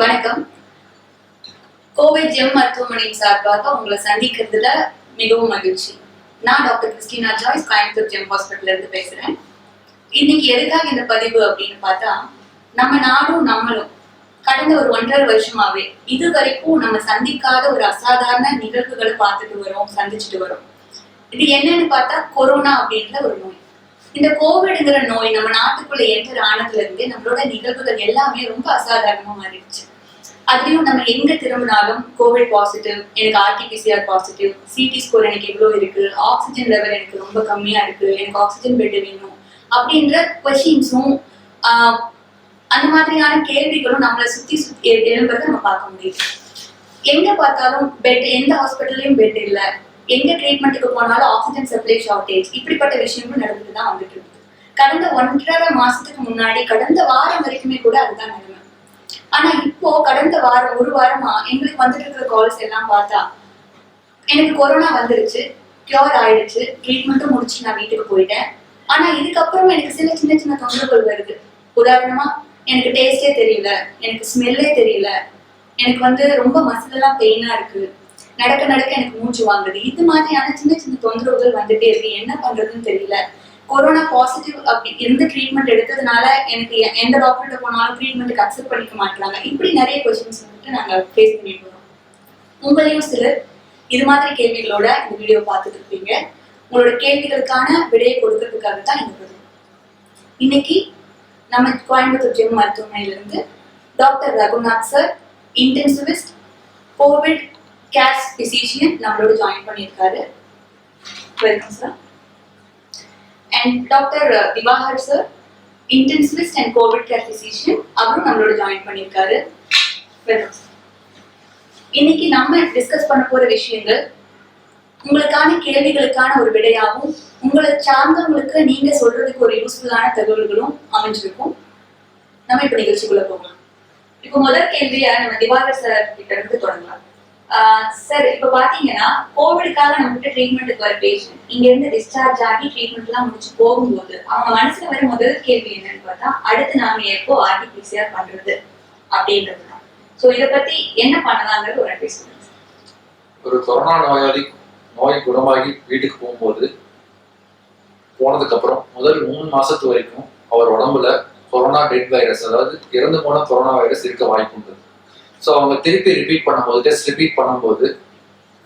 வணக்கம். கோவை ஜெம் மருத்துவமனையின் சார்பாக உங்களை சந்திக்கிறதுல மிகவும் மகிழ்ச்சி. நான் doctor Christina Joyce, Coimbatore Gem ஹாஸ்பிட்டல்ல இருந்து பேசுறேன். இன்னைக்கு எதுக்காக இந்த பதிவு அப்படின்னு பார்த்தா, நம்ம நாடும் நம்மளும் கடந்த ஒரு 1.5 வருஷமாவே இது வரைக்கும் நம்ம சந்திக்காத ஒரு அசாதாரண நிகழ்வுகளை பார்த்துட்டு வரோம், சந்திச்சுட்டு வரோம். இது என்னன்னு பார்த்தா கொரோனா அப்படின்ற ஒரு நோய். இந்த கோவிட்ங்கிற நோய் நம்ம நாட்டுக்குள்ள என்டர் ஆனதுல இருந்தே நம்மளோட நிகழ்வுகள் எல்லாமே ரொம்ப அசாதாரணமா மாறிடுச்சு. அதுலயும் நம்ம எங்க திரும்பினாலும் கோவிட் பாசிட்டிவ், எனக்கு ஆர்டிபிசிஆர் பாசிட்டிவ், சிடி ஸ்கோர் எனக்கு எவ்வளவு இருக்கு, ஆக்சிஜன் லெவல் எனக்கு ரொம்ப கம்மியா இருக்கு, எனக்கு ஆக்சிஜன் பெட் வேணும் அப்படின்ற கொஸ்டின்ஸும் அந்த மாதிரியான கேள்விகளும் நம்மளை சுத்தி எழும்புறத நம்ம பார்க்க முடியுது. எங்க பார்த்தாலும் பெட், எந்த ஹாஸ்பிட்டல்லையும் பெட் இல்லை, எங்க ட்ரீட்மெண்ட்டுக்கு போனாலும் ஆக்சிஜன் சப்ளை ஷார்டேஜ், இப்படிப்பட்ட விஷயங்களும் நடந்துட்டு தான் வந்துட்டு இருக்கு. கடந்த 1.5 மாசத்துக்கு முன்னாடி, கடந்த வாரம் வரைக்குமே கூட அதுதான் நிலைமை. ஆனா இப்போ கடந்த வாரம், ஒரு வாரமா எங்களுக்கு வந்துட்டு இருக்கிற கால்ஸ் எல்லாம் பார்த்தா, எனக்கு கொரோனா வந்துருச்சு, கியூர் ஆயிடுச்சு, ட்ரீட்மெண்ட்டும் முடிச்சு நான் வீட்டுக்கு போயிட்டேன், ஆனா இதுக்கப்புறம் எனக்கு சில சின்ன சின்ன தொந்தரவுகள் வருது. உதாரணமா, எனக்கு டேஸ்டே தெரியல, எனக்கு ஸ்மெல்லே தெரியல, எனக்கு ரொம்ப மசிலெல்லாம் பெயினா இருக்கு, நடக்க எனக்கு மூச்சு வாங்குது, இது மாதிரியான சின்ன சின்ன தொந்தரவுகள் வந்துட்டே இருக்கு, என்ன பண்றதுன்னு தெரியல. கொரோனா பாசிட்டிவ் அப்படி எந்த ட்ரீட்மெண்ட் எடுத்ததுனால எனக்கு எந்த டாக்டர்கிட்ட போனாலும் ட்ரீட்மெண்ட்டுக்கு அக்செப்ட் பண்ணிக்க மாட்டாங்க. இப்படி நிறைய கொஸ்டின்ஸ் நாங்க ஃபேஸ் பண்ணிட்டு வரோம். உங்களையும் சிலர் இது மாதிரி கேள்விகளோட இந்த வீடியோ பார்த்துட்டு இருப்பீங்க. உங்களோட கேள்விகளுக்கான விடையை கொடுக்கறதுக்காக தான் இந்த பதிவு. இன்னைக்கு நம்ம கோயம்புத்தூர் ஜெம் மருத்துவமனையிலிருந்து doctor Raghunath sir, intensivist, COVID care physician நம்மளோட ஜாயின் பண்ணியிருக்காரு. Welcome sir. And doctor Diwakar sir, intensivist and COVID care physician, அவரும் நம்மளோட ஜாயின் பண்ணியிருக்காரு. Welcome sir. இன்னைக்கு நம்ம டிஸ்கஸ் பண்ண போற விஷயங்கள் உங்களுக்கான கேள்விகளுக்கான ஒரு விடையாகவும், உங்களை சார்ந்தவங்களுக்கு நீங்க சொல்றதுக்கு ஒரு யூஸ்ஃபுல்லான தகவல்களும் அமைஞ்சிருக்கும். நம்ம இப்ப நிகழ்ச்சிக்குள்ள போகலாம். இப்போ முதல் கேள்வியா நம்ம திவாகர் சார் கிட்ட இருந்து தொடங்கலாம். சார், இப்ப பாத்தீங்கன்னா கோவிடுக்காக நம்ம கிட்ட ட்ரீட்மெண்ட்டுக்கு வர பேஷண்ட் இங்க இருந்து டிஸ்சார்ஜ் ஆகி ட்ரீட்மெண்ட் எல்லாம் முடிச்சு போகும்போது அவங்க மனசுல வர முதல் கேள்வி என்னன்னு பார்த்தா, அடுத்து நாங்க எப்போ ஆர்டிபிசிஆர் பண்றது அப்படின்றதுதான். சோ இத பத்தி என்ன பண்ணலாங்கிறது ஒரு அட்வைஸ் பண்ணுங்க. ஒரு கொரோனா நோயாளி நோய் குணமாகி வீட்டுக்கு போனதுக்கு அப்புறம் முதல் 3 மாசத்து வரைக்கும் அவர் உடம்புல கொரோனா டெட் வைரஸ், அதாவது இறந்து போன கொரோனா வைரஸ் இருக்க வாய்ப்பு உண்டு. ஸோ அவங்க திருப்பி ரிப்பீட் பண்ணும்போது, டெஸ்ட் ரிப்பீட் பண்ணும்போது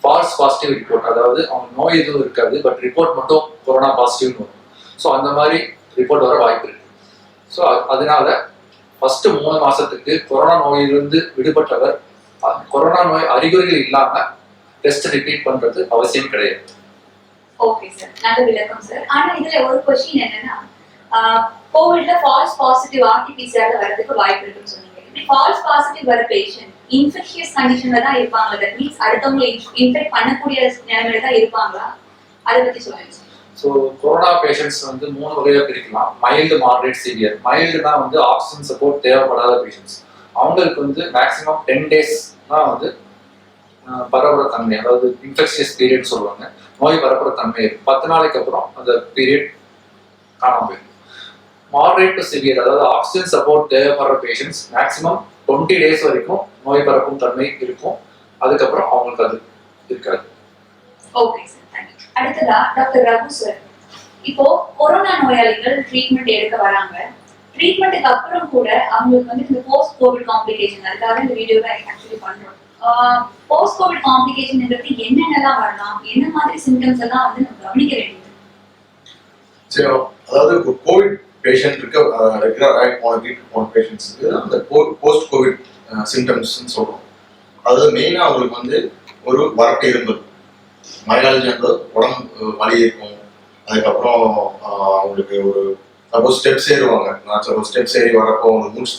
ஃபால்ஸ் பாசிட்டிவ் ரிப்போர்ட், அதாவது அவங்க நோய் எதுவும் இருக்காது, பட் ரிப்போர்ட் மட்டும் கொரோனா பாசிட்டிவ்னு வரும். ஸோ அந்த மாதிரி ரிப்போர்ட் வர வாய்ப்பு இருக்கு. ஸோ அதனால ஃபர்ஸ்ட் 3 மாசத்துக்கு கொரோனா நோயிலிருந்து விடுபட்டவர் கொரோனா நோய் அறிகுறிகள் இல்லாம டெஸ்ட் ரிப்பீட் பண்றது அவசியம் கிடையாது. ஓகே சார், நல்ல விளக்கம் சார். ஆனா இதுல ஒரு क्वेश्चन என்னன்னா, கோவிட்ல ஃபால்ஸ் பாசிட்டிவ் ஆர்டிபிசிஆர்ல வரதுக்கு வாய்ப்பு இருக்குன்னு சொன்னீங்க. ஃபால்ஸ் பாசிட்டிவ் வர பேஷண்ட் இன்ஃபெக்ஷியஸ் கண்டிஷன்ல தான் இருப்பாங்க, தட் மீன்ஸ் அடுத்தவங்க இன்ஃபெக்ட் பண்ணக்கூடிய நிலைமையில தான் இருப்பாங்களா? அதை பத்தி சொல்லுங்க. ஸோ கொரோனா பேஷண்ட்ஸ் 3 வகையா பிரிக்கலாம். Mild, moderate, severe. மைல்டுனா ஆக்சிஜன் சப்போர்ட் தேவைப்படாத பேஷண்ட்ஸ். அவங்களுக்கு மேக்ஸிமம் 10 days தான் பரவுற தன்மை, அதாவது இன்ஃபெக்ஷியஸ் பீரியட் சொல்லுவாங்க. நோய் பரப்புற தன்மை 10 நாளைக்கு அப்புறம் அந்த பீரியட் காணாம போயிடும். மாடரேட் டு சிவியர், அதாவது ஆக்சிஜன் சப்போர்ட் தேவைப்படுற பேஷண்ட்ஸ் மேக்ஸிமம் 20 days வரைக்கும் நோய் பரப்பும் தன்மை இருக்கும். அதுக்கப்புறம் அவங்களுக்கு அது இருக்காது. Okay sir, thank you. அடுத்ததா டாக்டர் ரகு சார், இப்போ கொரோனா நோயாளிகள் ட்ரீட்மெண்ட் எடுக்க வராங்க. ட்ரீட்மெண்ட்டுக்கு அப்புறம் கூட அவங்களுக்கு இந்த போஸ்ட் கோவிட் காம்ப்ளிகேஷன், அதுக்காக இந்த வீடியோவை ஆக்சுவலி பண்றோம். போஸ்ட் கோவிட் காம்ப்ளிகேஷன்ங்கிறது என்னென்னலாம் வரலாம், என்ன மாதிரி சிம்டம்ஸ் எல்லாம் நம்ம கவனிக்க வேண்டியது? சரி, அதாவது கோவிட் பேஷண்ட் இருக்க ரெகுலராக போன பேஷண்ட்ஸுக்கு அந்த போஸ்ட் கோவிட் சிம்டம்ஸ்ன்னு சொல்றோம். அதாவது மெயினாக அவங்களுக்கு ஒரு வறட்டு இருமல், மழைக்காலத்துல உடம்பு வலி இருக்கும். அதுக்கப்புறம் அவங்களுக்கு ஒரு சப்போஸ் ஸ்டெப்ஸ் ஏறுவாங்க, ஸ்டெப்ஸ் ஏறி வரப்போ அவங்களுக்கு மூச்சு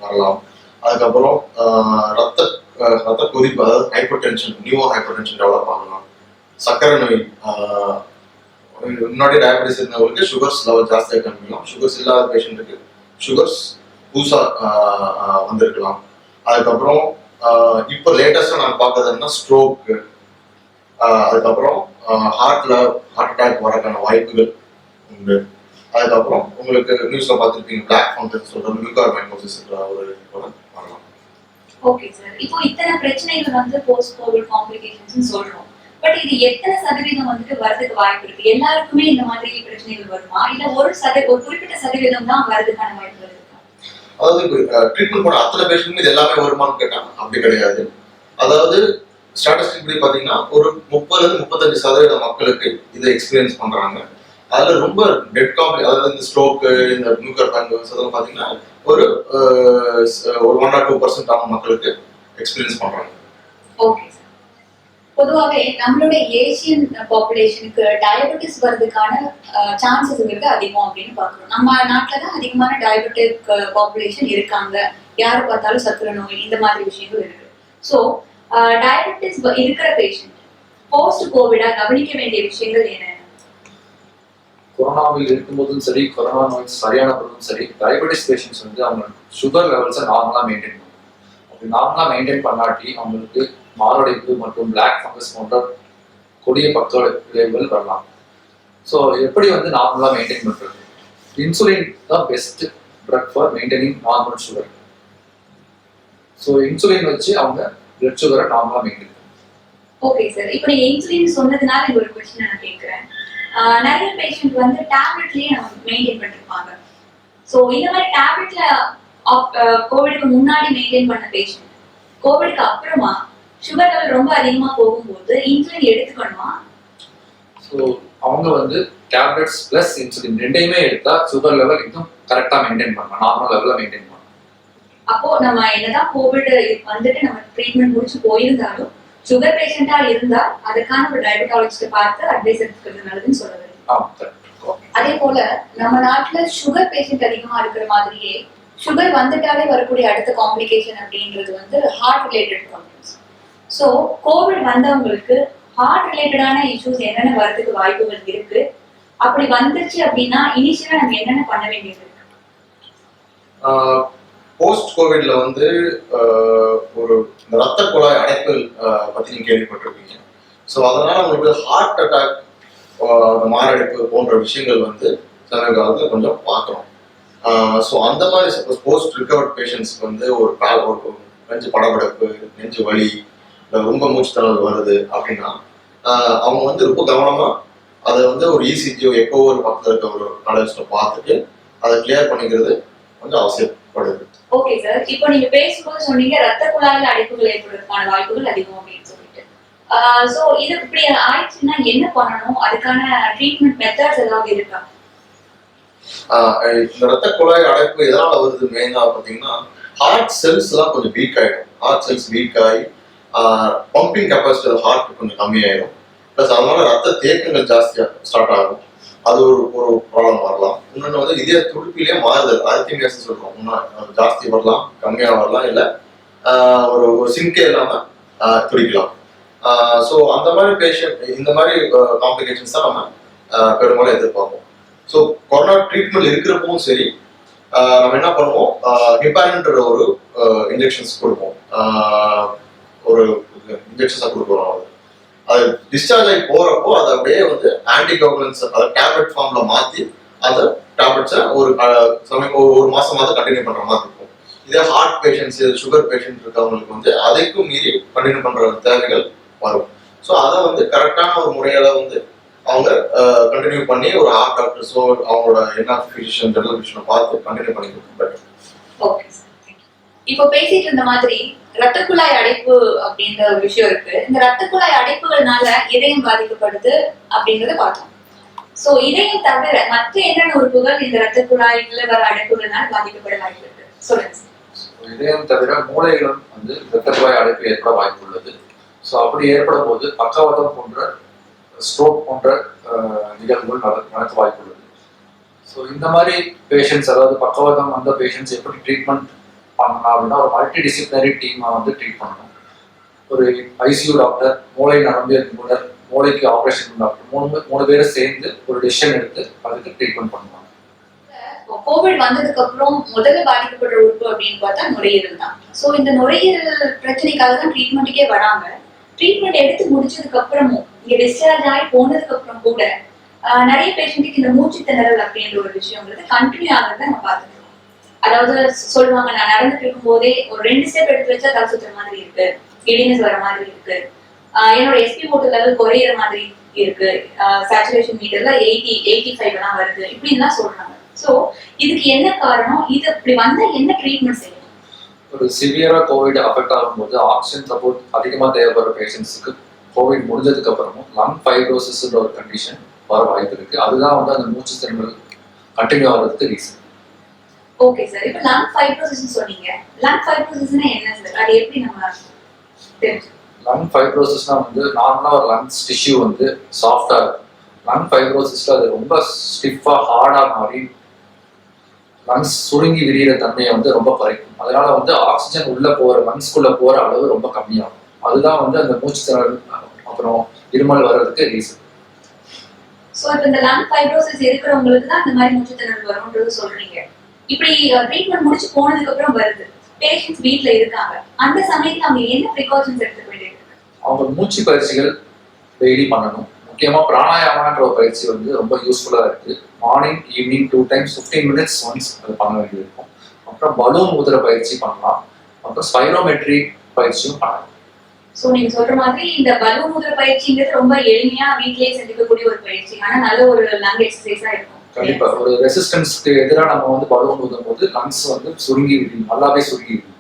வரலாம். அதுக்கப்புறம் ரத்த கொதிப்பு, அதாவது hyper tension, new hyper tension develop ஆகலாம். சர்க்கரை நோய், முன்னாடி டயபெட்டிஸ் இருந்தவங்களுக்கு சுகர்ஸ் லெவல் ஜாஸ்தியாக காமிக்கலாம். சுகர்ஸ் இல்லாத பேஷண்ட்டுக்கு சுகர்ஸ் புதுசாக வந்திருக்கலாம். அதுக்கப்புறம் இப்போ லேட்டஸ்டாக நான் பார்க்கறதுன்னா ஸ்ட்ரோக்கு, அதுக்கப்புறம் ஹார்ட் அட்டாக் வரக்கான வாய்ப்புகள் உண்டு. அதுக்கப்புறம் உங்களுக்கு நியூஸ்ல பார்த்துருப்பீங்க, பிளாக் ஃபங்கஸ் சொல்ற மியூகார்மைகோசிஸ் ஒரு வரலாம். Okay sir. இப்போ இத்தனை பிரச்சனைகள் வந்து போஸ்ட் கோவிட் காம்ப்ளிகேஷன்ஸ் சொல்றோம். பட் இது எத்தனை சதவீதம் வந்துட்டு வரதுக்கு வாய்ப்பு இருக்கு? எல்லாருக்குமே இந்த மாதிரி பிரச்சனைகள் வருமா? இல்ல ஒரு குறிப்பிட்ட சதவீதம் தான் வரதுக்கான வாய்ப்புகள் இருக்கா? அதாவது ட்ரீட்மெண்ட் பண்ண அத்தனை பேஷண்ட்டுமே இது எல்லாமே வருமானு கேட்டாங்க, அப்படி கிடையாது. அதாவது ஸ்டாட்டிஸ்டிக் படி பாத்தீங்கன்னா ஒரு 30-35% மக்களுக்கு இதை எக்ஸ்பீரியன்ஸ் பண்றாங்க. அதுல ரொம்ப டெட் காம்ப்ளி, அதாவது இந்த ஸ்ட்ரோக்கு, இந்த நியூக்ளியர் பேங்க்ஸ் அதெல்லாம் பாத்தீங்கன்னா ஒரு 1 or 2% ஆன மக்களுக்கு எக்ஸ்பீரியன்ஸ் பண்றாங்க. Okay sir. பொதுவாகவே நம்மளுடைய ஏசியன் பாப்புலேஷனுக்கு டயபெட்டிஸ் வர்றதுக்கான சான்சஸ் வந்து அதிகம் அப்படின்னு பார்க்குறோம். நம்ம நாட்டில் தான் அதிகமான டயபெட்டிக் பாப்புலேஷன் இருக்காங்க. யாரை பார்த்தாலும் சர்க்கரை நோய் இந்த மாதிரி விஷயங்கள் இருக்கு. ஸோ டயபெட்டிஸ் இருக்கிற பேஷண்ட் போஸ்ட் கோவிடா கவனிக்க வேண்டிய விஷயங்கள் என்ன? கொரோனாவில் இருக்கும்போதும் சரி, கொரோனா நோய் சரியான போதும் சரி, டயபெட்டிஸ் பேஷண்ட்ஸ் வந்து அவங்க சுகர் லெவல்ஸை நார்மலாக மெயின்டைன் பண்ணணும். அப்படி நார்மலாக மெயின்டைன் பண்ணாட்டி அவங்களுக்கு மாரடைப்பு மற்றும் பிளாக் ஃபங்கஸ் போன்ற கொடிய பக்க விளைவுகள் வரலாம். ஸோ எப்படி வந்து நார்மலாக மெயின்டைன் பண்ணுறது? இன்சுலின் தான் best drug for maintaining normal sugar. So insulin வச்சு அவங்க பிளட் சுகரை நார்மலாக மெயின்டைன் பண்ணணும். Okay sir. இப்போ நீங்க இன்சுலின் சொன்னதுனால ஒரு கொஸ்டின் நான் கேட்குறேன். நிறைய பேஷண்ட் வந்து டேப்லெட்லயே நம்ம மெயின்டைன் பண்ணிருப்பாங்க. ஸோ இந்த மாதிரி டேப்லெட்ல கோவிடுக்கு முன்னாடி மெயின்டைன் பண்ண பேஷண்ட் கோவிடுக்கு அப்புறமா சுகர் லெவல் ரொம்ப அதிகமா போகும்போது இன்சுலின் எடுத்துக்கணுமா? ஸோ அவங்க வந்து டேப்லெட்ஸ் பிளஸ் இன்சுலின் ரெண்டையுமே எடுத்தா சுகர் லெவல் இன்னும் கரெக்டாக மெயின்டைன் பண்ணலாம், நார்மல் லெவலில் மெயின்டைன் பண்ணலாம். அப்போ நம்ம என்னதான் கோவிட் வந்துட்டு நம்ம ட்ரீட்மெண்ட் முடிச்சு போயிருந்தாலும் சுகர் பேஷண்டா இருந்தா அதுக்கான ஒரு டயபெட்டாலஜிஸ்ட பார்த்து அட்வைஸ் எடுத்துக்கிறது நல்லதுன்னு சொல்ல வருது. அதே போல நம்ம நாட்டுல சுகர் பேஷண்ட் அதிகமா இருக்கிற மாதிரியே சுகர் வந்துட்டாலே வரக்கூடிய அடுத்த காம்ப்ளிகேஷன் அப்படின்றது வந்து heart related problems. So COVID வந்தவங்களுக்கு ஹார்ட் ரிலேட்டடான இஷ்யூஸ் என்னென்ன வரதுக்கு வாய்ப்புகள் இருக்கு? அப்படி வந்துருச்சு அப்படின்னா இனிஷியலா நம்ம என்னென்ன பண்ண வேண்டியது இருக்கு? போஸ்ட் கோவிட்ல வந்து ஒரு ரத்த குழாய் அடைப்புகள் பத்தி நீங்க கேள்விப்பட்டிருப்பீங்க. ஸோ அதனால உங்களுக்கு ஹார்ட் அட்டாக், மாரடைப்பு போன்ற விஷயங்கள் வந்து சமீப காலத்தில் கொஞ்சம் பார்க்குறோம். ஸோ அந்த மாதிரி சப்போஸ் போஸ்ட் ரிகவர்ட் பேஷண்ட்ஸ்க்கு வந்து ஒரு நெஞ்சு படபடப்பு, நெஞ்சு வலி, ரொம்ப மூச்சுத்திணறல் வருது அப்படின்னா அவங்க வந்து ரொம்ப கவனமா அதை வந்து ஒரு இசிஜியோ எப்போ ஒரு பக்கத்தில் இருக்க ஒரு காலேஜ்ல பார்த்துட்டு அதை கிளியர் பண்ணிக்கிறது கொஞ்சம் அவசியப்படுது. Okay sir. இப்போ நீங்க பேசும்போது சொன்னீங்க ரத்த குழாயில அடைப்புகள் ஏற்படுவதற்கான வாய்ப்புகள் அதிகம் அப்படின்னு சொல்லிட்டு. சோ இது இப்படி ஆயிடுச்சுன்னா என்ன பண்ணணும்? அதுக்கான ட்ரீட்மெண்ட் மெத்தட்ஸ் ஏதாவது இருக்கா? இந்த ரத்த குழாய் அடைப்பு எதனால வருது மெயினா பார்த்தீங்கன்னா ஹார்ட் செல்ஸ் எல்லாம் கொஞ்சம் வீக் ஆயிடும். ஹார்ட் செல்ஸ் வீக் ஆகி பம்பிங் கெப்பாசிட்டி ஹார்ட் கொஞ்சம் கம்மியாயிடும். ப்ளஸ் அதனால ரத்த தேக்கங்கள் ஜாஸ்தியாக ஸ்டார்ட் ஆகும். அது ஒரு ப்ராப்ளம் வரலாம். இன்னொன்று வந்து இதய துடிப்பிலேயே மாறுதல், அரித்மியாஸ் சொல்றோம். இன்னும் ஜாஸ்தி வரலாம், கம்மியாக வரலாம், இல்லை ஒரு சிங்கே இல்லாமல் துடிக்கலாம். ஸோ அந்த மாதிரி பேஷண்ட், இந்த மாதிரி காம்ப்ளிகேஷன்ஸ் தான் நம்ம பெரும்பாலும் எதிர்பார்ப்போம். ஸோ கொரோனா ட்ரீட்மெண்ட் இருக்கிறப்பவும் சரி, நம்ம என்ன பண்ணுவோம், ஹிப்பாரின்ற ஒரு இன்ஜெக்ஷன்ஸ் கொடுப்போம். ஒரு இன்ஜெக்ஷன்ஸாக கொடுக்குறோம். அது டிஸ்சார்ஜ் ஆகி போறப்போ அதை அப்படியே வந்து ஆன்டிகோகுலன்ஸ், அதாவது டேப்லெட் ஃபார்ம்ல மாற்றி அந்த டேப்லெட்ஸை ஒரு மாசமாவது கண்டினியூ பண்ற மாதிரி இருக்கும். இதே ஹார்ட் பேஷண்ட்ஸ், சுகர் பேஷண்ட் இருக்கவங்களுக்கு வந்து அதைக்கும் மீறி கண்டினியூ பண்ற தேவைகள் வரும். ஸோ அதை வந்து கரெக்டான ஒரு முறையில வந்து அவங்க கண்டினியூ பண்ணி ஒரு ஹார்ட் டாக்டர்ஸோ அவங்களோட என்ன ஃபிசிஷியன், ஜெனரல் ஃபிசிஷியனை பார்த்து கண்டினியூ பண்ணிக்கிறது. Okay sir. இப்போ பேசிட்டு இருந்த மாதிரி ரத்த குழாய் அடைப்பு அப்படின்ற ஒரு விஷயம் இருக்கு. இந்த ரத்த குழாய் அடைப்புகள்னால இதயம் பாதிக்கப்படுது அப்படின்றத பார்த்தோம். சோ இதயம் தவிர மற்ற என்னென்ன உறுப்புகள் இந்த ரத்த குழாய்ல வர அடைப்புகள்னால பாதிக்கப்பட வாய்ப்பு இருக்கு? சொல்லுங்க. இதயம் தவிர மூளைகளும் வந்து ரத்த குழாய் அடைப்பு ஏற்பட வாய்ப்பு உள்ளது. ஸோ அப்படி ஏற்படும் போது பக்கவாதம் போன்ற, ஸ்ட்ரோக் போன்ற நிகழ்வுகள் நடக்க வாய்ப்பு உள்ளது. ஸோ இந்த மாதிரி பேஷண்ட்ஸ், அதாவது பக்கவாதம் வந்த பேஷண்ட்ஸ் எப்படி ட்ரீட்மெண்ட் பண்ணலாம் அப்படின்னா ஒரு மல்டி டிசிப்ளினரி டீமை வந்து ட்ரீட் பண்ணணும். ஒரு ஐசியூ டாக்டர், மூளை நரம்பியல் நிபுணர், மூளைக்கு ஆப்ரேஷன் டாக்டர், மூணு பேரும் சேர்ந்து ஒரு டிசிஷன் எடுத்து அதுக்கு ட்ரீட்மெண்ட் பண்ணுவாங்க. கோவிட் வந்ததுக்கு அப்புறம் முதல்ல பாதிக்கப்படுற உறுப்பு அப்படின்னு பார்த்தா நுரையீரல் தான். ஸோ இந்த நுரையீரல் பிரச்சனைக்காக தான் ட்ரீட்மெண்ட்டுக்கே வராங்க. ட்ரீட்மெண்ட் எடுத்து முடிச்சதுக்கு அப்புறமும் இங்க டிஸ்சார்ஜ் ஆகி போனதுக்கு அப்புறம் கூட நிறைய பேஷண்ட்டுக்கு இந்த மூச்சு திணறல் அப்படின்ற ஒரு விஷயங்கிறது கண்டினியூ ஆகிறத நம்ம பார்த்துருக்கோம். அதாவது சொல்லுவாங்க, நான் நடந்துட்டு இருக்கும் போதே ஒரு 2 ஸ்டெப் எடுத்து வச்சா தலை சுத்துற மாதிரி இருக்கு, கிடினஸ் வர மாதிரி இருக்கு, என்னோட எஸ்பி ஓட்டு லெவல் குறையிற மாதிரி இருக்கு, சேச்சுரேஷன் மீட்டர்ல 85 எல்லாம் வருது, இப்படின்லாம் சொல்றாங்க. சோ இதுக்கு என்ன காரணம்? இது இப்படி வந்தா என்ன ட்ரீட்மெண்ட் செய்யணும்? ஒரு சிவியரா கோவிட் அஃபெக்ட் ஆகும்போது ஆக்சிஜன் சப்போர்ட் அதிகமாக தேவைப்படுற பேஷண்ட்ஸுக்கு கோவிட் முடிஞ்சதுக்கு அப்புறமும் லங் ஃபைப்ரோசிஸ்ன்ற ஒரு கண்டிஷன் வர வாய்ப்பு இருக்கு. அதுதான் வந்து அந்த மூச்சு திணறல் கண்டினியூ ஆகிறதுக்கு ரீசன். ஓகே சார், இப்போ லங் ஃபைப்ரோசிஸ் சொன்னீங்க. லங் ஃபைப்ரோசிஸ்னா என்ன சார்? அது எப்படி நம்ம தெரிஞ்சுக்கணும்? லங் ஃபைப்ரோசிஸ்னா வந்து நார்மலாக ஒரு லங்ஸ் டிஷ்யூ வந்து சாஃப்டாக இருக்கும். லங் ஃபைப்ரோசிஸ்ல அது ரொம்ப ஸ்டிஃபாக ஹார்டாக மாறி லங்ஸ் சுருங்கி விரிகிற தன்மையை வந்து ரொம்ப குறைக்கும். அதனால வந்து ஆக்சிஜன் உள்ள போற லங்ஸ்குள்ள போற அளவு ரொம்ப கம்மியாகும். அதுதான் வந்து அந்த மூச்சு திணறல் அப்புறம் இருமல் வர்றதுக்கு ரீசன். சோ இப்போ இந்த லங் ஃபைப்ரோசிஸ் இருக்கிறவங்களுக்கு தான் இந்த மாதிரி மூச்சு திணறல் வரும்ன்றது சொல்றீங்க. இப்படி ட்ரீட்மெண்ட் முடிச்சு போனதுக்கு அப்புறம் வருது, பேஷண்ட்ஸ் வீட்ல இருக்காங்க, அந்த சமயத்துல அவங்க என்ன ப்ரிகாஷன்ஸ் எடுத்துக்க வேண்டியது? அவங்க மூச்சு பயிற்சிகள் டெய்லி பண்ணணும். முக்கியமா பிராணாயாமன்ற ஒரு பயிற்சி வந்து ரொம்ப யூஸ்ஃபுல்லா இருக்கு. Morning evening 2 times 15 minutes once அது பண்ண வேண்டியது இருக்கும். அப்புறம் பலூன் ஊதுற பயிற்சி பண்ணலாம். அப்புறம் ஸ்பைரோமெட்ரி பயிற்சியும் பண்ணலாம். சோ நீங்க சொல்ற மாதிரி இந்த பலூன் ஊதுற பயிற்சிங்கிறது ரொம்ப எளிமையா வீட்லயே செஞ்சுக்கக்கூடிய ஒரு பயிற்சி, ஆனா நல்ல ஒரு லங் எக்ஸசைஸா இருக்கும். கண்டிப்பா ஒரு ரெசிஸ்டன்ஸ்க்கு எதிராக நம்ம வந்து பலூன் ஊதும் போது லங்ஸ் வந்து சுருங்கி விடும், நல்லாவே சுருங்கி விடும்.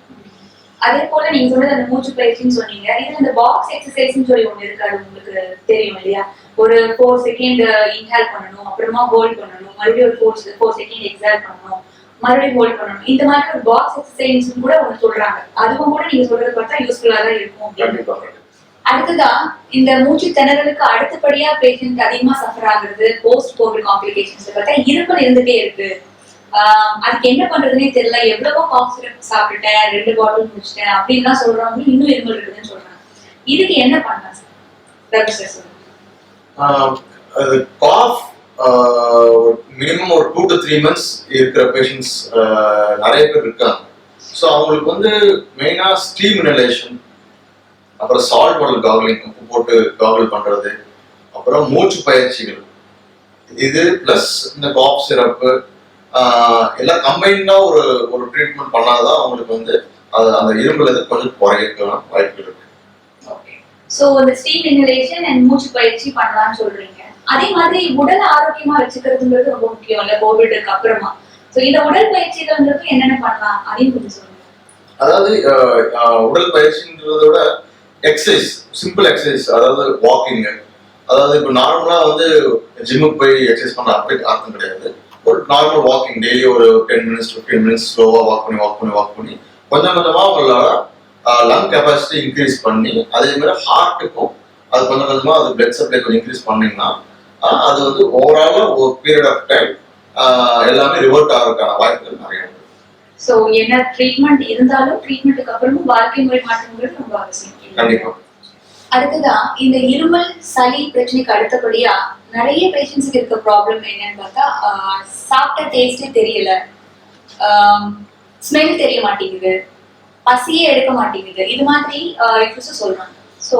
அதே போல நீங்க சொன்னது அந்த மூச்சு பயிற்சின்னு சொன்னீங்க. இதுல இந்த பாக்ஸ் எக்ஸசைஸ்னு சொல்லி ஒண்ணு இருக்கு, அது உங்களுக்கு தெரியும் இல்லையா? ஒரு 4 செகண்ட் இன்ஹேல் பண்ணணும், அப்புறமா ஹோல்ட் பண்ணணும், மறுபடியும் ஒரு 4 செகண்ட் எக்ஸேல் பண்ணணும், மறுபடியும் ஹோல்ட் பண்ணணும். இந்த மாதிரி ஒரு பாக்ஸ் எக்ஸசைஸ் கூட ஒண்ணு சொல்றாங்க. அதுவும் கூட நீங்க சொல்றது பார்த்தா யூஸ்ஃபுல்லா தான் இருக்கும். கண்டிப்பா. அடுத்ததான் இந்த மூச்சு திணறலுக்கு அடுத்தபடியா பேஷண்ட் அதிகமா சஃபர் ஆகுறது போஸ்ட் கோவிட் காம்ப்ளிகேஷன்ஸ் பார்த்தா இருமல் இருந்துட்டே இருக்கு. அதுக்கு என்ன பண்றதுன்னே தெரியல, எவ்வளவோ காஃப் சிரப் சாப்பிட்டுட்டேன், 2 பாட்டில் முடிச்சிட்டேன் அப்படின்லாம் சொல்றவங்க இன்னும் இருமல் இருக்குதுன்னு சொல்றாங்க. இதுக்கு என்ன பண்ணலாம் சார்? ரவி சார் சொல்லுங்க. அது காஃப் மினிமம் ஒரு 2 to 3 months இருக்கிற பேஷண்ட்ஸ் நிறைய பேர் இருக்காங்க. ஸோ அவங்களுக்கு வந்து மெயினாக ஸ்டீம் இனலேஷன், அப்புறம் சால்ட் வாட்டர் காகுலிங், உப்பு போட்டு காகுல் பண்றது, அப்புறம் மூச்சு பயிற்சிகள், இது பிளஸ் இந்த காஃப் சிரப்பு எல்லாம் கம்பைண்டா ஒரு ஒரு ட்ரீட்மெண்ட் பண்ணாதான் அவங்களுக்கு வந்து அந்த இரும்புல கொஞ்சம் குறைக்கலாம் வாய்ப்பு இருக்கு. சோ இந்த ஸ்டீம் இன்ஹலேஷன் அண்ட் மூச்சு பயிற்சி பண்ணலாம்னு சொல்றீங்க. அதே மாதிரி உடல் ஆரோக்கியமா வச்சுக்கிறதுங்கிறது ரொம்ப முக்கியம் இல்ல கோவிட்க்கு அப்புறமா? சோ இந்த உடல் பயிற்சிகள்ங்கிறது என்னென்ன பண்ணலாம் அதையும் கொஞ்சம் சொல்லுங்க. அதாவது உடல் பயிற்சின்றத விட எக்ஸசைஸ், சிம்பிள் எக்ஸசைஸ், அதாவது வாக்கிங். அதாவது இப்போ நார்மலா வந்து ஜிம்முக்கு போய் எக்ஸசைஸ் பண்ண அப்படி அர்த்தம் கிடையாது. ஒரு நார்மல் வாக்கிங் டெய்லி ஒரு 10 minutes 15 minutes ஸ்லோவா வாக் பண்ணி கொஞ்சம் கொஞ்சமா உங்களோட லங் கெப்பாசிட்டி இன்க்ரீஸ் பண்ணி, அதே மாதிரி ஹார்ட்டுக்கும் அது கொஞ்சம் கொஞ்சமா அது பிளட் சப்ளை கொஞ்சம் இன்க்ரீஸ் பண்ணீங்கன்னா அது வந்து ஓவராலா ஒரு பீரியட் ஆஃப் டைம் எல்லாமே ரிவர்ட் ஆகிறதுக்கான வாய்ப்புகள் நிறைய உண்டு. சோ என்ன ட்ரீட்மெண்ட் இருந்தாலும் ட்ரீட்மெண்ட்டுக்கு அப்புறமும் வாழ்க்கை முறை மாற்றங்கிறது ரொம்ப அவசியம். கண்டிப்பா. அடுத்ததான் இந்த இருமல் சளி பிரச்சனைக்கு அடுத்தபடியா நிறைய பேஷண்ட்ஸுக்கு இருக்க ப்ராப்ளம் என்னன்னு பார்த்தா சாப்பிட்ட டேஸ்டே தெரியல, ஸ்மெல் தெரிய மாட்டேங்குது, பசியே எடுக்க மாட்டேங்குது, இது மாதிரி இஷ்யூஸ் சொல்றாங்க. ஸோ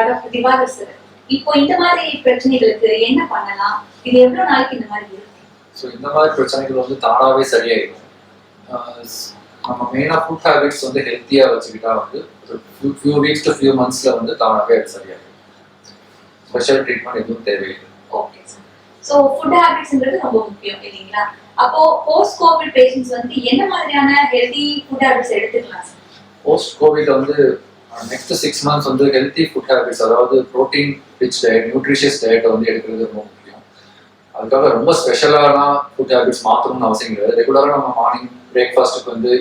டாக்டர் திவாகர் சார், இப்போ இந்த மாதிரி பிரச்சனைகளுக்கு என்ன பண்ணலாம்? இது எவ்வளவு நாளைக்கு இந்த மாதிரி இருக்கு? ஸோ இந்த மாதிரி பிரச்சனைகள் வந்து தானாகவே சரியாயிடும். நம்ம மெயினாக ஃபுட் ஹேபிட்ஸ் வந்து ஹெல்த்தியாக வச்சுக்கிட்டா வந்து ஃபியூ வீக்ஸ் டு ஃபியூ மந்த்ஸில் வந்து தானாகவே அது சரியாயிடும். ஸ்பெஷல் ட்ரீட்மெண்ட் எதுவும் தேவையில்லை. Okay sir. ஸோ ஃபுட் ஹேபிட்ஸ்ன்றது ரொம்ப முக்கியம் இல்லைங்களா? அப்போ போஸ்ட் கோவிட் பேஷண்ட்ஸ் வந்து என்ன மாதிரியான ஹெல்தி ஃபுட் ஹேபிட்ஸ் எடுத்துக்கலாம் சார்? போஸ்ட் கோவிட் வந்து நெக்ஸ்ட் 6 months வந்து ஹெல்த்தி ஃபுட் ஹேபிட்ஸ், அதாவது ப்ரோட்டீன் ரிச் டயட், நியூட்ரிஷியஸ் டயட்டை வந்து எடுக்கிறது ரொம்ப முக்கியம். அதுக்காக ரொம்ப ஸ்பெஷலான ஃபுட் ஹேபிட்ஸ் மாற்றணும்னு அவசியம் கிடையாது. ரெகுலராக நம்ம மார்னிங் பிரேக்ஃபாஸ்ட்டுக்கு வந்து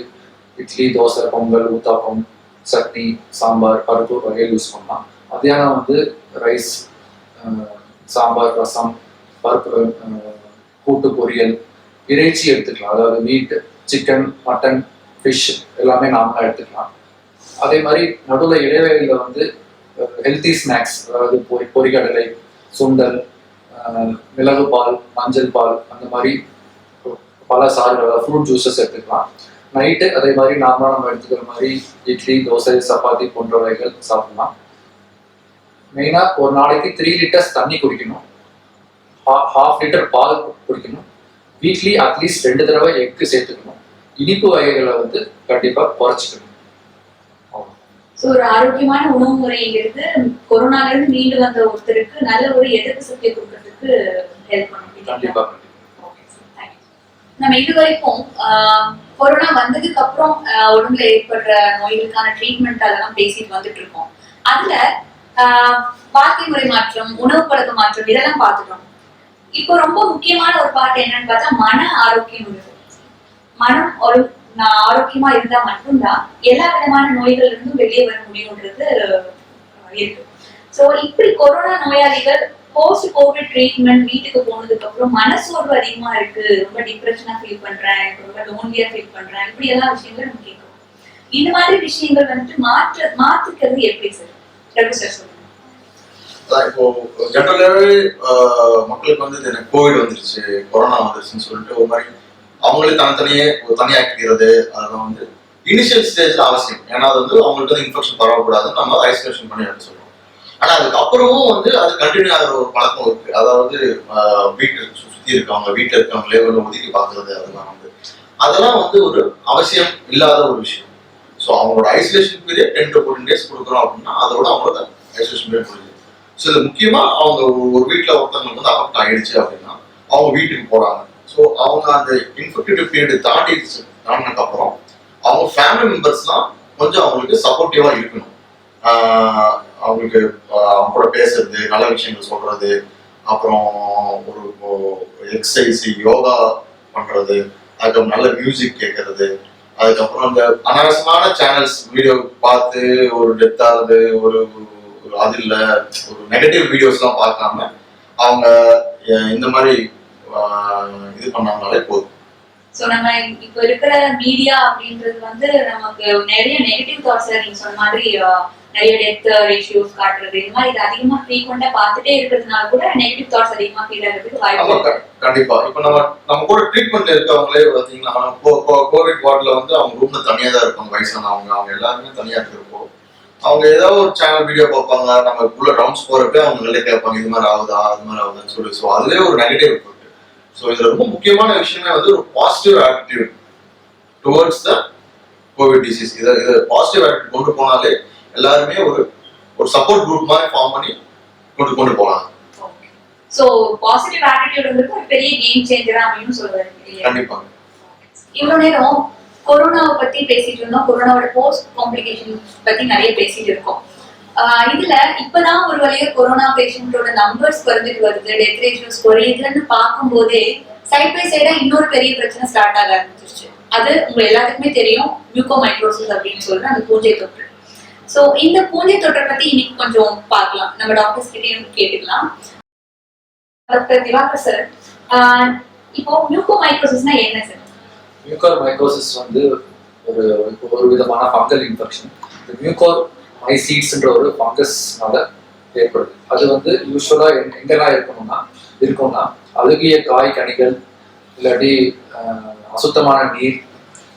இட்லி, தோசை, பொங்கல், ஊத்தாப்பம், சட்னி, சாம்பார், பருப்பு வகைகள் யூஸ் பண்ணலாம். மத்தியானம் வந்து ரைஸ், சாம்பார், ரசம், பருப்பு, கூட்டு, பொரியல், இறைச்சி எடுத்துக்கலாம். அதாவது மீட், சிக்கன், மட்டன், ஃபிஷ் எல்லாமே நாமளாக எடுத்துக்கலாம். அதே மாதிரி நடுவில் இடைவேளையில் வந்து ஹெல்த்தி ஸ்நாக்ஸ், அதாவது பொரிகடலை, சுண்டல், மிளகு பால், மஞ்சள் பால், அந்த மாதிரி பல சாறுகள், ஃப்ரூட் ஜூஸஸ் எடுத்துக்கலாம். நைட்டு அதே மாதிரி நார்மலாக நம்ம எடுத்துக்கிற மாதிரி இட்லி, தோசை, சப்பாத்தி போன்ற வகைகள் சாப்பிடலாம். மெயினாக ஒரு நாளைக்கு 3 liters தண்ணி குடிக்கணும், 1/2 liter பால் குடிக்கணும், வீக்லி அட்லீஸ்ட் 2 தடவை எக்கு சேர்த்துக்கணும். இனிப்பு வகைகளை வந்து கண்டிப்பா குறைச்சிக்கணும். ஸோ ஒரு ஆரோக்கியமான உணவு முறைங்கிறது கொரோனால இருந்து மீண்டு வந்த ஒருத்தருக்கு நல்ல ஒரு எதிர்ப்பு சக்தியை கொடுக்கறதுக்கு ஹெல்ப் பண்ணும். கண்டிப்பா. நம்ம இது வரைக்கும் கொரோனா வந்ததுக்கு அப்புறம் உடம்புல ஏற்படுற நோய்களுக்கான ட்ரீட்மெண்ட் அதெல்லாம் பேசிட்டு வந்துட்டு இருக்கோம். அதுல வாழ்க்கை முறை மாற்றம், உணவு பழக்க மாற்றம் இதெல்லாம் பார்த்துட்டோம். இப்போ ரொம்ப முக்கியமான ஒரு பார்ட் என்னன்னு பார்த்தா மன ஆரோக்கியம் இருக்கு. மனம் ஒரு ஆரோக்கியமா இருந்தா மட்டும்தான் எல்லா விதமான நோய்கள் இருந்தும் வெளியே வர முடியும்ன்றது இருக்கு. ஸோ இப்படி கொரோனா நோயாளிகள் போஸ்ட் கோவிட் ட்ரீட்மெண்ட் வீட்டுக்கு போனதுக்கு அப்புறம் மனசோர்வு அதிகமா இருக்கு, ரொம்ப டிப்ரெஷனா ஃபீல் பண்றேன், ரொம்ப லோன்லியா ஃபீல் பண்றேன், இப்படி எல்லா விஷயங்களும் நம்ம கேட்கணும். இந்த மாதிரி விஷயங்கள் வந்துட்டு மாத்துக்கிறது எப்படி சார்? ரகு சார் சொல்லுங்க. இப்போ ஜெனரலாவே மக்களுக்கு வந்து எனக்கு கோவிட் வந்துருச்சு, கொரோனா வந்துருச்சுன்னு சொல்லிட்டு ஒரு மாதிரி அவங்களே தனியாக்கிக்கிறது அதெல்லாம் வந்து இனிஷியல் ஸ்டேஜ்ல அவசியம். ஏன்னா அது வந்து அவங்களுக்கு வந்து இன்ஃபெக்ஷன் பரவக்கூடாதுன்னு நம்ம ஐசோலேஷன் பண்ணி எடுத்து சொல்லுவோம். ஆனா அதுக்கப்புறமும் வந்து அது கண்டினியூ ஆகிற ஒரு பழக்கம் இருக்கு. அதாவது வீட்டு சுத்தி இருக்கவங்க, வீட்டுல இருக்கவங்களே வந்து ஒதுக்கி பார்க்கறது, அதெல்லாம் வந்து ஒரு அவசியம் இல்லாத ஒரு விஷயம். ஸோ அவங்களோட ஐசோலேஷன் பீரியட் 10 to 14 days கொடுக்குறோம் அப்படின்னா அதோட அவங்களோட ஐசோலேஷன் பீரியட் முடியுது. ஸோ இது முக்கியமா அவங்க ஒரு வீட்டுல ஒருத்தவங்களுக்கு வந்து அஃபெக்ட் ஆயிடுச்சு அப்படின்னா அவங்க வீட்டுக்கு போறாங்க. ஸோ அவங்க அந்த இன்ஃபெக்டிவ் பீரியட் தாண்டினதுக்கு அப்புறம் அவங்க ஃபேமிலி மெம்பர்ஸ்லாம் கொஞ்சம் அவங்களுக்கு சப்போர்ட்டிவா இருக்கணும். அவங்களுக்கு அவங்க கூட பேசுறது, நல்ல விஷயங்கள் சொல்றது, அப்புறம் ஒரு எக்ஸசைஸ், யோகா பண்றது, அதுக்கப்புறம் நல்ல மியூசிக் கேட்கறது, அதுக்கப்புறம் அந்த அனாவசியமான சேனல்ஸ் வீடியோ பார்த்து ஒரு டெத்தானது ஒரு அதில் ஒரு நெகட்டிவ் வீடியோஸ்லாம் பார்க்காம அவங்க இந்த மாதிரி இது பண்ணாங்கனாலே போதும். ஸோ நம்ம இப்போ இருக்கிற மீடியா அப்படின்றது வந்து நமக்கு நிறைய நெகட்டிவ் தாட்ஸ், நீங்க சொன்ன மாதிரி நிறைய டெத் ரேஷியோஸ் காட்டுறது, இந்த மாதிரி இது அதிகமா ஃப்ரீக்வெண்டா பார்த்துட்டே இருக்கிறதுனால கூட நெகட்டிவ் தாட்ஸ் அதிகமா ஃபீல் ஆகிறதுக்கு வாய்ப்பு இருக்கு. கண்டிப்பா. இப்போ நம்ம கூட ட்ரீட்மெண்ட்ல இருக்கவங்களே பார்த்தீங்கன்னா கோவிட் வார்டில் வந்து அவங்க ரூம்ல தனியாக தான் இருப்பாங்க. வயசானவங்க எல்லாருமே தனியாக இருக்கிறப்போ அவங்க ஏதாவது ஒரு சேனல் வீடியோ பார்ப்பாங்க. நம்ம உள்ள ரவுண்ட்ஸ் போறப்ப அவங்க நல்லா கேட்பாங்க, இது மாதிரி ஆகுதா அது மாதிரி ஆகுதான்னு சொல்லி. ஸோ அதுவே ஒரு நெகட்டிவ் இருக்கு. ஸோ இதுல ரொம்ப முக்கியமான விஷயமே வந்து ஒரு positive attitude towards the Covid disease. இதை பாசிட்டிவ் ஆட்டிடியூட் கொண்டு போனாலே எல்லாருமே ஒரு சப்போர்ட் குரூப் மாதிரி ஃபார்ம் பண்ணி கொண்டு போகலாம். ஸோ பாசிட்டிவ் ஆட்டிடியூட் வந்து ஒரு பெரிய கேம் சேஞ்சரா அப்படின்னு சொல்லுவாங்க. கண்டிப்பா. இவ்வளவு நேரம் கொரோனாவை பத்தி பேசிட்டு இருந்தோம், கொரோனாவோட போஸ்ட் காம்ப்ளிகேஷன் பத்தி நிறைய பேசிட்டு இருக்கோம். இதுல இப்பதான் ஒரு வழியா கொரோனா பேஷண்டோட நம்பர்ஸ் குறைஞ்சிட்டு வருது, டெத் ரேஷியோஸ் குறையுதுன்னு பார்க்கும் போதே சைட் பை சைடா இன்னொரு பெரிய பிரச்சனை ஸ்டார்ட் ஆக ஆரம்பிச்சிருச்சு. அது உங்க எல்லாத்துக்குமே தெரியும், மியூகோமைக்கோசிஸ் அப்படின்னு சொல்ற அந்த பூஞ்சை தொற்று. சோ இந்த பூஞ்சை தொற்றை பத்தி இன்னைக்கு கொஞ்சம் பார்க்கலாம், நம்ம டாக்டர்ஸ் கிட்டயும் கேட்டுக்கலாம். டாக்டர் திவாகர் சார், இப்போ மியூகோமைக்கோசிஸ்னா என்ன சார்? மியூகோமைக்கோசிஸ் வந்து ஒரு விதமான ஃபங்கல் இன்ஃபெக்ஷன். இந்த மியூகோர் மைசீட்ஸ்ன்ற ஒரு ஃபங்கஸ்னால ஏற்படுது. அது வந்து யூஸ்வலா எங்கெல்லாம் இருக்கும்னா அழுகிய காய் கனிகள், இல்லாட்டி அசுத்தமான நீர்,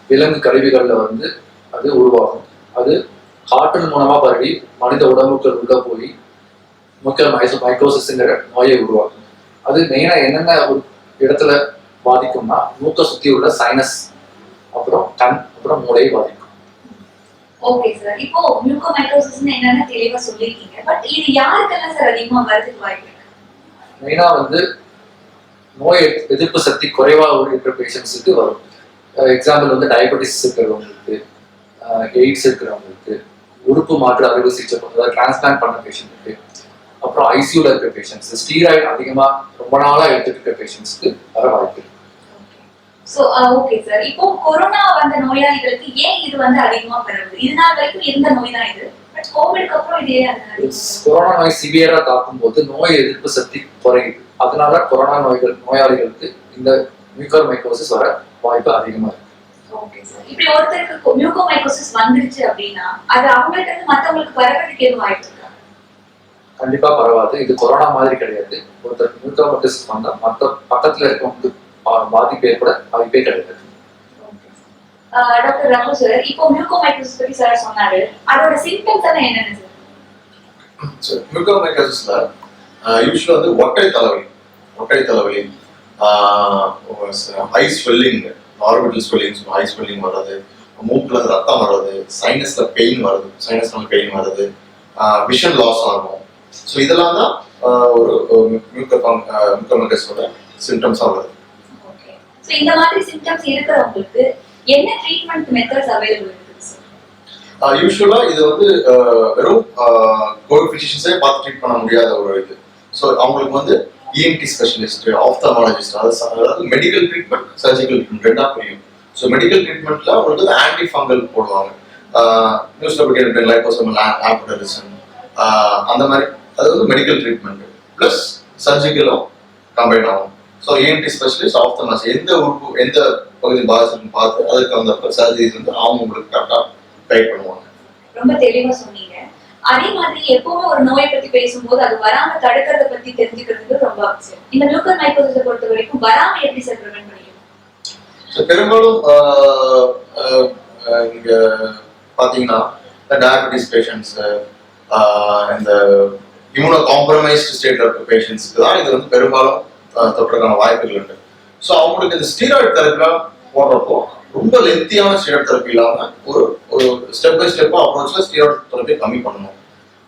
விலங்கு கழிவுகள்ல வந்து அது உருவாகும். அது காற்றின் மூலமா பரவி மனித உடம்புக்குள் உள்ள போய் மைக்கோசிஸ்ங்கிற நோயை உருவாக்கும். அது மெயினா என்னென்ன ஒரு இடத்துல பாதிக்கும்னா மூக்கை சுத்தி உள்ள சைனஸ், அப்புறம் கண், அப்புறம் மூளையை பாதிக்கும். ஓகே சார், இப்போ மியூகோமைக்கோசிஸ்னா என்னன்னு தெளிவா சொல்லிருக்கீங்க. பட் இது யாருக்கெல்லாம் சார் அதிகமா வரதுக்கு வாய்ப்பு இருக்கு? மெயினா வந்து நோய் எதிர்ப்பு சக்தி குறைவா இருக்கிற பேஷண்ட்ஸுக்கு வரும். எக்ஸாம்பிள் வந்து டயபெட்டிஸ் இருக்கிறவங்களுக்கு, எய்ட்ஸ் இருக்கிறவங்களுக்கு, உறுப்பு மாற்று அறுவை சிகிச்சை அதாவது டிரான்ஸ்பிளான்ட் பண்ண பேஷண்ட்டுக்கு, அப்புறம் ஐசியூல இருக்கிற பேஷண்ட்ஸ், ஸ்டீராய்டு அதிகமா ரொம்ப நாளா எடுத்துட்டு இருக்கிற பேஷண்ட்ஸ்க்கு வர வாய்ப்பு இருக்கு. சோ ஓகே சார், இப்போ கொரோனா வந்த நோயாளிகளுக்கு ஏன் இது வந்து அதிகமா பரவுது? இதனால வரைக்கும் இருந்த நோய் தான் இது, பட் கோவிட்க்கு அப்புறம் இதே கொரோனா நோய் சிவியரா தாக்கும் போது நோய் எதிர்ப்பு சக்தி குறையுது. அதனால கொரோனா நோயாளிகளுக்கு இந்த மியூகோமைக்கோசிஸ் வர வாய்ப்பு அதிகமா இருக்கு. ஓகே சார், இப்படி ஒருத்தருக்கு மியூகோமைக்கோசிஸ் வந்துருச்சு அப்படின்னா அது அவங்கள்ட்ட இருந்து மத்தவங்களுக்கு பரவறதுக்கு எதுவும் வாய்ப்பு இருக்கா? கண்டிப்பா பரவாது. இது கொரோனா மாதிரி கிடையாது. ஒருத்தர் மியூகோமைக்கோசிஸ் வந்தா மற்ற பக்கத்துல இருக்கவங்களுக்கு பாதிப்பு ஏற்பட வாய்ப்பே கிடையாது. டாக்டர் ரகு சார், இப்போ மியூகோமைக்கோசிஸ் பத்தி சார் சொன்னாரு, அதோட சிம்டம்ஸ் எல்லாம் என்னென்ன சார்? மியூகோமைக்கோசிஸ்ல யூசுவலா வந்து ஒற்றை தலைவலி, ஐ ஸ்வெல்லிங், ஆர்பிட்டல் ஸ்வெல்லிங்ஸ், ஐ ஸ்வெல்லிங் வர்றது, மூக்குல இருந்து ரத்தம் வர்றது, சைனஸ்ல பெயின் வருது, சைனஸ்ல பெயின் வருது, விஷன் லாஸ் ஆகும். ஸோ இதெல்லாம் தான் ஒரு மியூக்கர்மைக்கஸோட சிம்டம்ஸாக வருது. ஓகே. ஸோ இந்த மாதிரி சிம்டம்ஸ் இருக்கிறவங்களுக்கு என்ன ட்ரீட்மெண்ட் மெத்தட்ஸ் அவைலபிள் இருக்குது சார்? யூஸ்வலாக இது வந்து வெறும் கோவிட் ஃபிசிஷியன்ஸே பார்த்து ட்ரீட் பண்ண முடியாத ஒரு இது. ஸோ அவங்களுக்கு வந்து இஎன்டி ஸ்பெஷலிஸ்ட், ஆப்தமாலஜிஸ்ட், அதாவது மெடிக்கல் ட்ரீட்மெண்ட், சர்ஜிக்கல் ட்ரீட்மெண்ட் ரெண்டா புரியும். ஸோ மெடிக்கல் ட்ரீட்மெண்ட்ல அவங்களுக்கு வந்து ஆன்டி ஃபங்கல் போடுவாங்க. நியூஸ்ல பற்றி லைப்போசோமல் ஆம்பிடரிசம் அந்த மாதிரி, அது வந்து மெடிக்கல் ட்ரீட்மெண்ட் ப்ளஸ் சர்ஜிக்கலும் கம்பைன் ஆகும். ஸோ இஎன்டி ஸ்பெஷலிஸ்ட், ஆப்தமாலஜி எந்த உறுப்பு எந்த பகுதி பாதிச்சுன்னு பார்த்து அதுக்கு அந்த சர்ஜரிஸ் வந்து அவங்க உங்களுக்கு கரெக்டாக கைட் பண்ணுவாங்க. ரொம்ப தெளிவா சொன்னீங்க. அதே மாதிரி எப்பவுமே ஒரு நோயை பத்தி பேசும்போது அது வராம தடுக்கிறத பத்தி தெரிஞ்சுக்கிறதுக்கு ரொம்ப அவசியம். இந்த மியூக்கர்மைக்கோசிஸை பொறுத்த வரைக்கும் வராம எப்படி சார் ப்ரிவென்ட் பண்ணிக்கணும்? பெரும்பாலும் இங்க பாத்தீங்கன்னா டயபெட்டிஸ் பேஷண்ட்ஸ், இந்த இம்யூனோ காம்ப்ரமைஸ்டு ஸ்டேட்ல இருக்க பேஷண்ட்ஸ்க்கு தான் இது வந்து பெரும்பாலும் தொற்றுக்கான வாய்ப்புகள் உண்டு. ஸோ அவங்களுக்கு இந்த ஸ்டீராய்டு தெரப்பிலாம் போடுறப்போ ரொம்ப லென்த்தியான ஸ்டீராய்டு தெரப்பி இல்லாம ஒரு ஸ்டெப் பை ஸ்டெப்பா அப்ரோச்ல ஸ்டீராய்டு தெரப்பி கம்மி பண்ணணும்.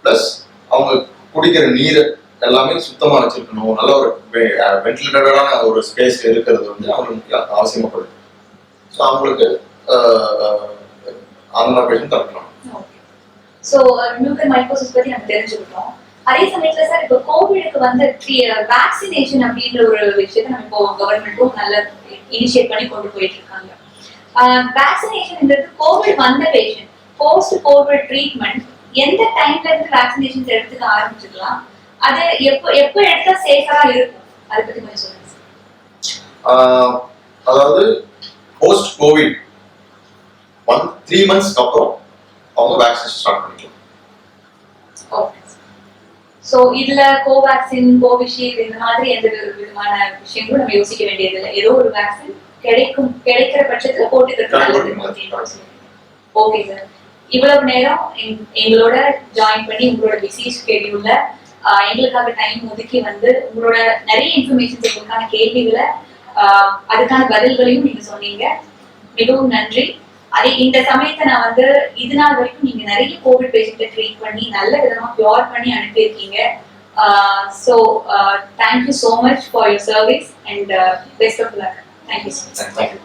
பிளஸ் அவங்க குடிக்கிற நீர் எல்லாமே சுத்தமா வச்சிருக்கணும். நல்ல ஒரு வென்டிலேட்டடான ஒரு ஸ்பேஸ் இருக்கிறது வந்து அவங்களுக்கு அவசியமாப்படுது. ஸோ அவங்களுக்கு அந்த மாதிரி பேஷண்ட் தடுக்கலாம். ஸோ மியூக்கர்மைக்கோசிஸ் பத்தி நம்ம தெரிஞ்சுக்கிட்டோம். அதே சமயத்துல சார் இப்போ கோவிடுக்கு வந்து வேக்சினேஷன் அப்படின்ற ஒரு விஷயத்தை நம்ம இப்போ கவர்மெண்ட்டும் நல்ல இனிஷியேட் பண்ணி கொண்டு போயிட்டு இருக்காங்க. வேக்சினேஷன்ன்றது கோவிட் வந்த பேஷண்ட் போஸ்ட் கோவிட் ட்ரீட்மெண்ட் எந்த டைம்ல இருந்து வேக்சினேஷன்ஸ் எடுத்துக்க ஆரம்பிச்சுக்கலாம், அது எப்போ எடுத்தா சேஃபரா இருக்கும், அதை பத்தி கொஞ்சம் சொல்லுங்க சார். அதாவது போஸ்ட் கோவிட் 3 months அப்புறம் அவங்க வேக்சினேஷன் ஸ்டார்ட் பண்ணிக்கலாம். ஓகே. ஸோ இதுல கோவேக்சின், கோவிஷீல்டு இந்த மாதிரி எந்த விதமான விஷயங்களும் நம்ம யோசிக்க வேண்டியது இல்லை. ஏதோ ஒரு வேக்சின் கிடைக்கிற பட்சத்துல போட்டுக்கிறது நல்லது. ஓகே சார், இவ்வளவு நேரம் எங்களோட ஜாயின் பண்ணி உங்களோட பிஸி ஸ்கெடியூல்ல எங்களுக்காக டைம் ஒதுக்கி வந்து உங்களோட நிறைய இன்ஃபர்மேஷன்ஸ், எங்களுக்கான கேள்விகளை அதுக்கான பதில்களையும் நீங்க சொன்னீங்க. மிகவும் நன்றி. அதே இந்த சமயத்தை நான் வந்து இது நாள் வரைக்கும் நீங்க நிறைய கோவிட் பேஷண்ட்டை ட்ரீட் பண்ணி நல்ல விதமா கியூர் பண்ணி அனுப்பியிருக்கீங்க. So thank you so much for your service and best of luck. Thank you so much.